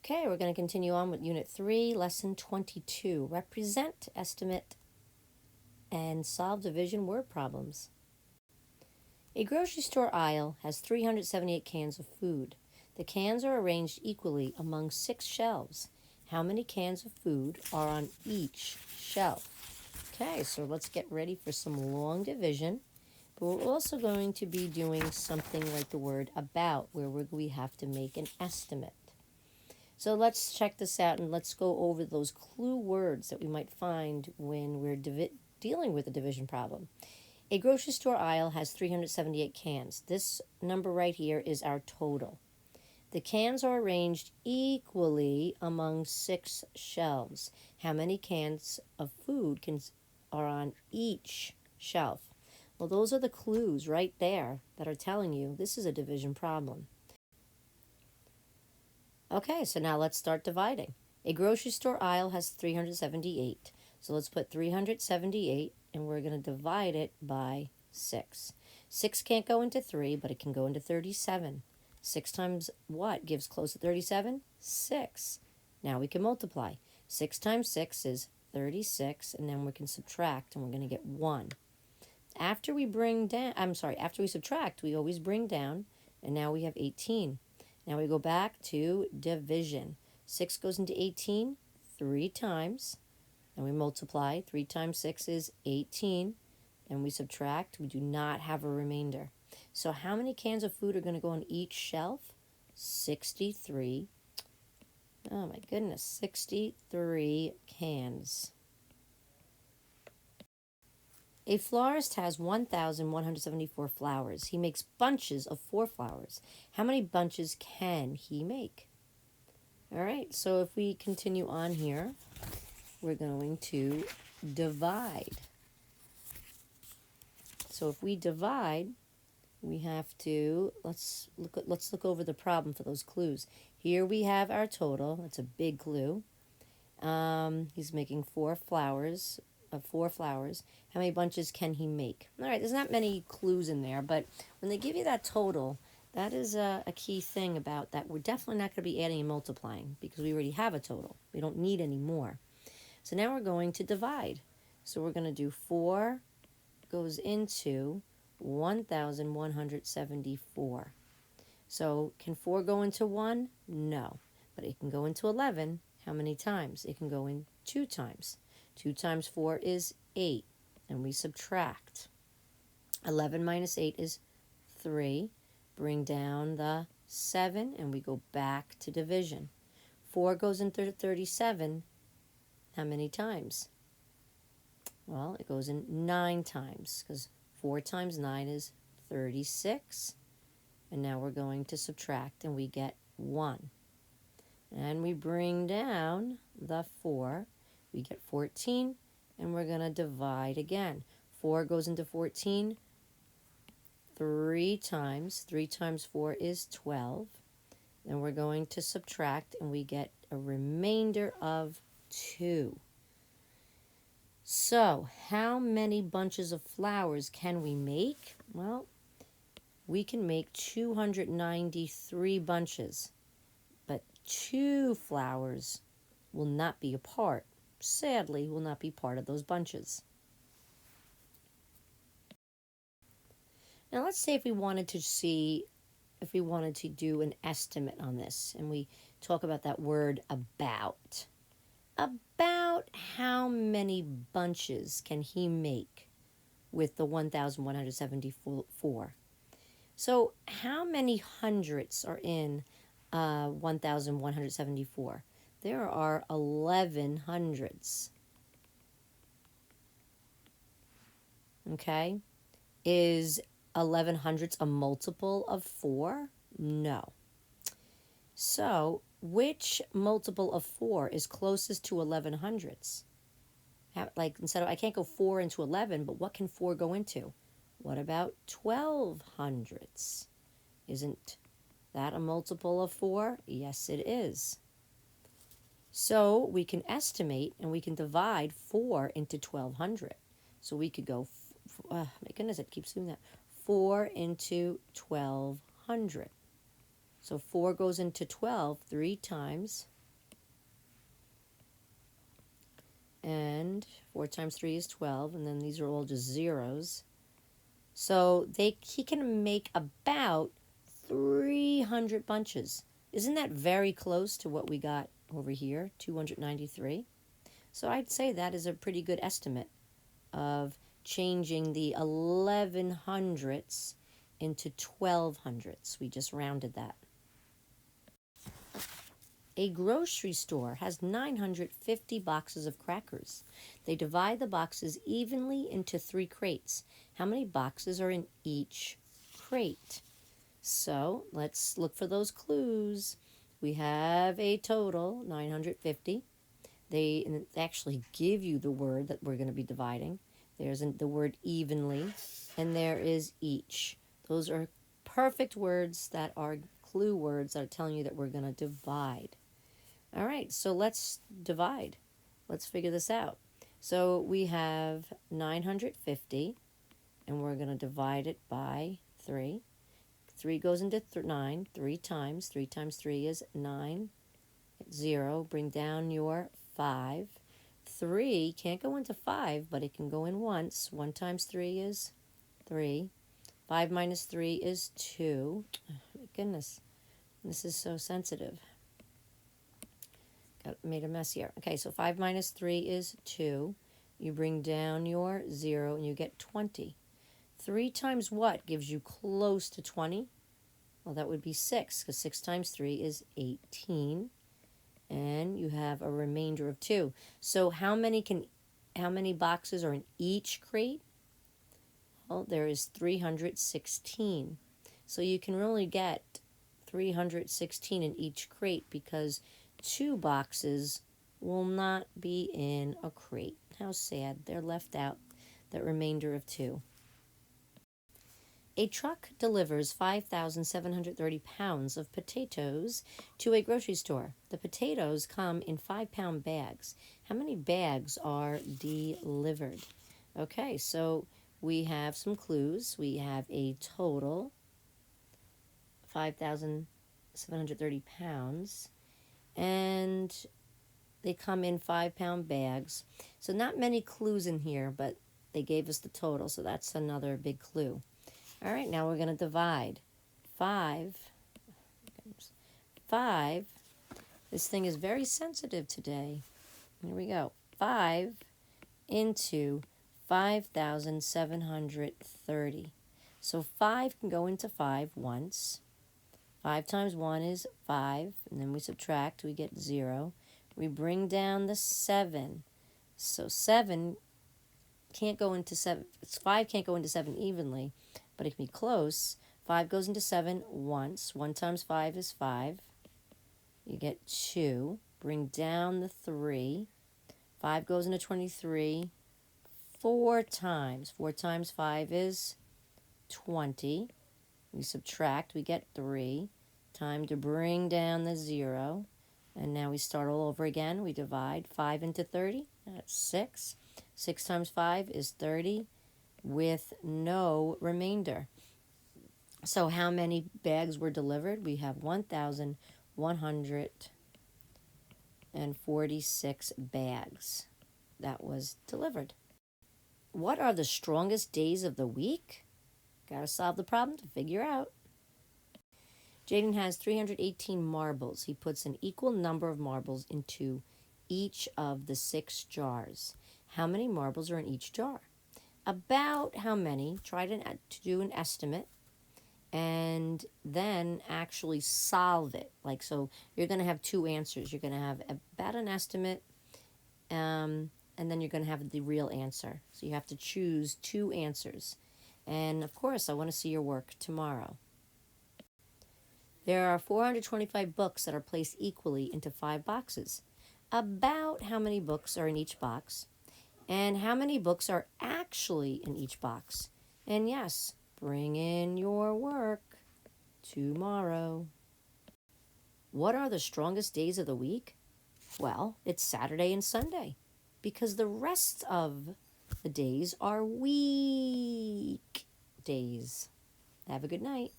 Okay, we're going to continue on with Unit 3, Lesson 22. Represent, estimate, and solve division word problems. A grocery store aisle has 378 cans of food. The cans are arranged equally among 6 shelves. How many cans of food are on each shelf? Okay, so let's get ready for some long division. But we're also going to be doing something like the word about, where we have to make an estimate. So let's check this out and let's go over those clue words that we might find when we're dealing with a division problem. A grocery store aisle has 378 cans. This number right here is our total. The cans are arranged equally among 6 shelves. How many cans of food are on each shelf? Well, those are the clues right there that are telling you this is a division problem. Okay, so now let's start dividing. A grocery store aisle has 378. So let's put 378 and we're going to divide it by 6. 6 can't go into 3, but it can go into 37. 6 times what gives close to 37? 6. Now we can multiply. 6 times 6 is 36, and then we can subtract, and we're going to get 1. After we subtract, we always bring down, and now we have 18. Now we go back to division. 6 goes into 18 3 times. Then we multiply. 3 times 6 is 18. Then we subtract. We do not have a remainder. So how many cans of food are going to go on each shelf? 63. Oh my goodness, 63 cans. A florist has 1,174 flowers. He makes bunches of 4 flowers. How many bunches can he make? All right, so if we continue on here, we're going to divide. So if we divide, we have to, let's look over the problem for those clues. Here we have our total. That's a big clue. He's making 4 flowers. How many bunches can he make? All right, there's not many clues in there, but when they give you that total, that is a key thing about that. We're definitely not going to be adding and multiplying because we already have a total. We don't need any more. So now we're going to divide. So we're going to do 4 goes into 1,174. So can 4 go into 1? No. But it can go into 11. How many times? It can go in 2 times. 2 times 4 is 8, and we subtract. 11 minus 8 is 3. Bring down the 7, and we go back to division. 4 goes into 37. How many times? Well, it goes in 9 times, because 4 times 9 is 36. And now we're going to subtract, and we get 1. And we bring down the 4. We get 14, and we're going to divide again. 4 goes into 14 3 times. 3 times 4 is 12. Then we're going to subtract, and we get a remainder of 2. So, how many bunches of flowers can we make? Well, we can make 293 bunches, but 2 flowers will not be a part. Sadly, will not be part of those bunches. Now let's say if we wanted to do an estimate on this, and we talk about that word about. About how many bunches can he make with the 1,174? So how many hundreds are in 1,174? There are 11 hundreds. Okay? Is 11 hundredths a multiple of 4? No. So, which multiple of 4 is closest to 11 hundredths? Instead of, I can't go 4 into 11, but what can 4 go into? What about 12 hundredths? Isn't that a multiple of 4? Yes, it is. So we can estimate, and we can divide 4 into 1,200. So we could go, my goodness, it keeps doing that. 4 into 1,200. So 4 goes into 12 3 times. And 4 times 3 is 12, and then these are all just zeros. So he can make about 300 bunches. Isn't that very close to what we got over here, 293? So I'd say that is a pretty good estimate of changing the 1100ths into 1200ths. We just rounded that. A grocery store has 950 boxes of crackers. They divide the boxes evenly into 3 crates. How many boxes are in each crate? So let's look for those clues. We have a total, 950. They actually give you the word that we're going to be dividing. There's the word evenly, and there is each. Those are perfect words that are clue words that are telling you that we're going to divide. All right, so let's divide. Let's figure this out. So we have 950, and we're going to divide it by 3. 3 goes into 9 3 times. 3 times 3 is 9. 0. Bring down your 5. 3 can't go into 5, but it can go in once. 1 times 3 is 3. 5 minus 3 is 2. Oh, my goodness, this is so sensitive. Made a mess here. Okay, so 5 minus 3 is 2. You bring down your 0, and you get 20. 3 times what gives you close to 20? Well, that would be 6, because 6 times 3 is 18. And you have a remainder of 2. So how many boxes are in each crate? Well, there is 316. So you can really get 316 in each crate because 2 boxes will not be in a crate. How sad. They're left out, that remainder of 2. A truck delivers 5,730 pounds of potatoes to a grocery store. The potatoes come in 5-pound bags. How many bags are delivered? Okay, so we have some clues. We have a total 5,730 pounds, and they come in 5-pound bags. So not many clues in here, but they gave us the total, so that's another big clue. All right, now we're going to divide 5. This thing is very sensitive today. Here we go. 5 into 5,730. So 5 can go into 5 once. 5 times 1 is 5, and then we subtract, we get 0. We bring down the 7. So 7 can't go into 7. 5 can't go into 7 evenly, but it can be close. 5 goes into 7 once. 1 times 5 is 5. You get 2. Bring down the 3. 5 goes into 23 4 times. 4 times 5 is 20. We subtract, we get 3. Time to bring down the 0. And now we start all over again. We divide 5 into 30. That's 6. 6 times 5 is 30 with no remainder. So how many bags were delivered? We have 1,146 bags that was delivered. What are the strongest days of the week? Got to solve the problem to figure out. Jaden has 318 marbles. He puts an equal number of marbles into each of the 6 jars. How many marbles are in each jar? About how many? Try to do an estimate and then actually solve it. Like, so you're going to have 2 answers. You're going to have about an estimate, and then you're going to have the real answer. So you have to choose 2 answers. And of course, I want to see your work tomorrow. There are 425 books that are placed equally into 5 boxes. About how many books are in each box? And how many books are actually in each box? And yes, bring in your work tomorrow. What are the strongest days of the week? Well, it's Saturday and Sunday, because the rest of the days are week days. Have a good night.